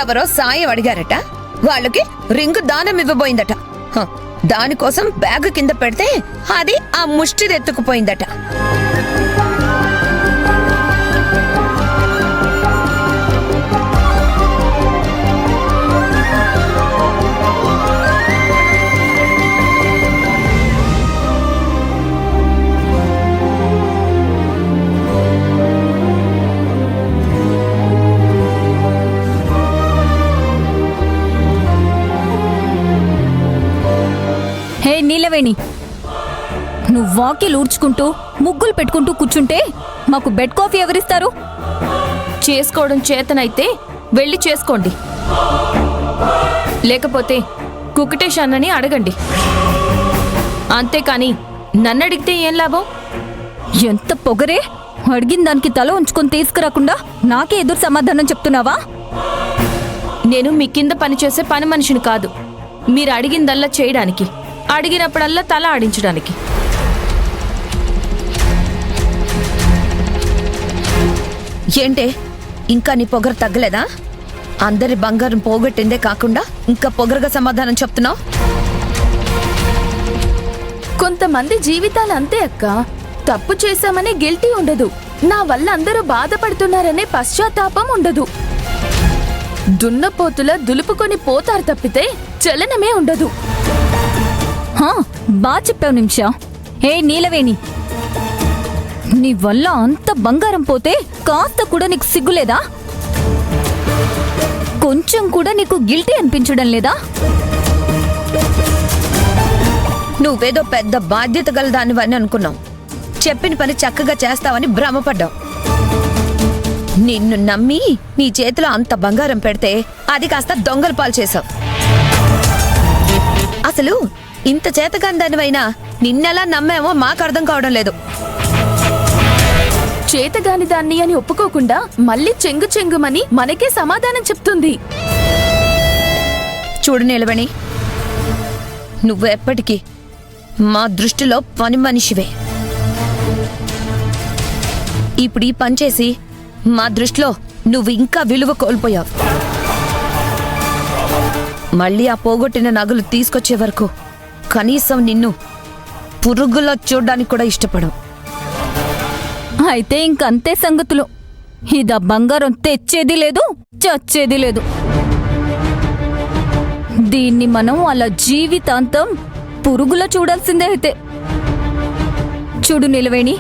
ఎవరో సాయం అడిగారట, వాళ్ళకి రింగు దానం ఇవ్వబోయిందట. దానికోసం బ్యాగ్ కింద పెడితే అది ఆ ముష్టిదెత్తుకుపోయిందట. హే నీలవేణి, నువ్వు వాకిలు ఊడ్చుకుంటూ ముగ్గులు పెట్టుకుంటూ కూర్చుంటే మాకు బెడ్ కాఫీ ఎవరిస్తారు? చేసుకోవడం చేతనైతే వెళ్ళి చేసుకోండి, లేకపోతే కుకటేష్ అన్నని అడగండి. అంతేకాని నన్నడిగితే ఏం లాభం? ఎంత పొగరే! అడిగిన దానికి తల ఉంచుకొని తీసుకురాకుండా నాకే ఎదురు సమాధానం చెప్తున్నావా? నేను మీ కింద పనిచేసే పని మనిషిని కాదు, మీరు అడిగిందల్లా చేయడానికి, అడిగినప్పుడల్లా తల ఆడించడానికి. ఏంటే, ఇంకా నీ పొగరు తగ్గలేదా? అందరి బంగారం పోగొట్టిందే కాకుండా ఇంకా పొగరుగా సమాధానం చెప్తున్నావు. కొంతమంది జీవితాలు అంతే అక్క. తప్పు చేశామనే గిల్టీ ఉండదు, నా వల్ల అందరూ బాధపడుతున్నారనే పశ్చాత్తాపం ఉండదు. దున్నపోతుల దులుపుకొని పోతారు తప్పితే చలనమే ఉండదు. బాగా చెప్పావు నిమిషా. హే నీలవేణి, నీ వల్ల అంత బంగారం పోతే కాస్త కూడా నీకు సిగ్గులేదా? కొంచెం కూడా నీకు గిల్టీ అనిపించడం లేదా? నువ్వేదో పెద్ద బాధ్యత గల దానివని అనుకున్నావు. చెప్పిన పని చక్కగా చేస్తావని భ్రమపడ్డావు. నిన్ను నమ్మి నీ చేతిలో అంత బంగారం పెడితే అది కాస్త దొంగల పాలు చేశావు. అసలు ఇంత చేతగాని దానివైనా నిన్నెలా నమ్మామో మాకు అర్థం కావడం లేదు. చేతగాని దాన్ని అని ఒప్పుకోకుండా మళ్ళీ చెంగు చెంగుమని మనకే సమాధానం చెప్తుంది. చూడు నిలవని, నువ్వు ఎప్పటికీ మా దృష్టిలో పని మనిషివే. ఇప్పుడు ఈ పని చేసి మా దృష్టిలో నువ్వు ఇంకా విలువ కోల్పోయావు. మళ్ళీ ఆ పోగొట్టిన నగలు తీసుకొచ్చే వరకు కనీసం నిన్ను పురుగులో చూడ్డానికి కూడా ఇష్టపడవు. అయితే ఇంకంతే సంగతులు. ఇదా బంగారం తెచ్చేది లేదు, చచ్చేది లేదు. దీన్ని మనం అలా జీవితాంతం పురుగులో చూడాల్సిందే. అయితే చూడు నిలవేణి,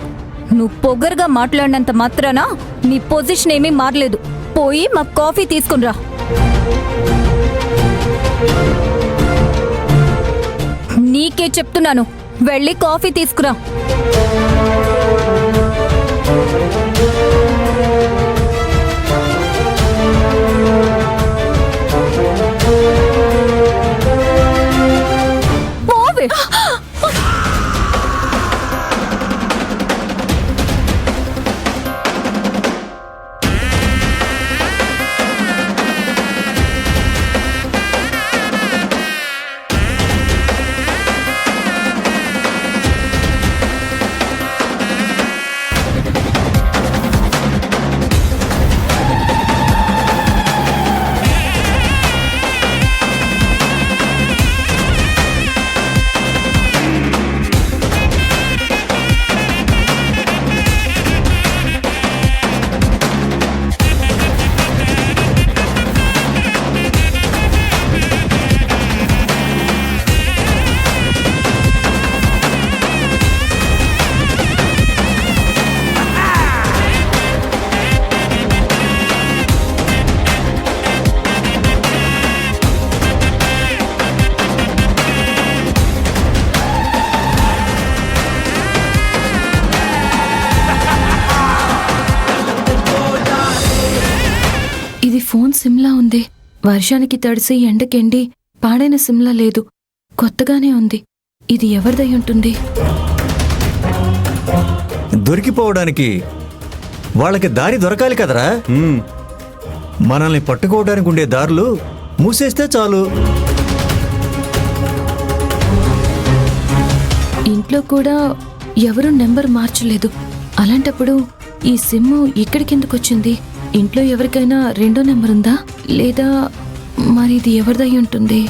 నువ్వు పొగరుగా మాట్లాడినంత మాత్రాన నీ పొజిషన్ ఏమీ మారలేదు. పోయి మా కాఫీ తీసుకునిరా. నీకే చెప్తున్నాను, వెళ్ళి కాఫీ తీసుకురా. పోవే. ఫోన్ సిమ్లా ఉంది. వర్షానికి తడిసి ఎండకెండి పాడైన సిమ్లా లేదు, కొత్తగానే ఉంది. ఇది ఎవరిదై ఉంటుంది? దొరికిపోవడానికి వాళ్ళకి దారి దొరకాలి కదరా. మనల్ని పట్టుకోవడానికి ఉండే దారులు మూసేస్తే చాలు. ఇంట్లో కూడా ఎవరూ నెంబర్ మార్చలేదు. అలాంటప్పుడు ఈ సిమ్ ఇక్కడికెందుకు వచ్చింది? ఇంట్లో ఎవరికైనా రెండో నెంబర్ ఉందా లేదా మరి ఇది ఎవరిదై ఉంటుంది?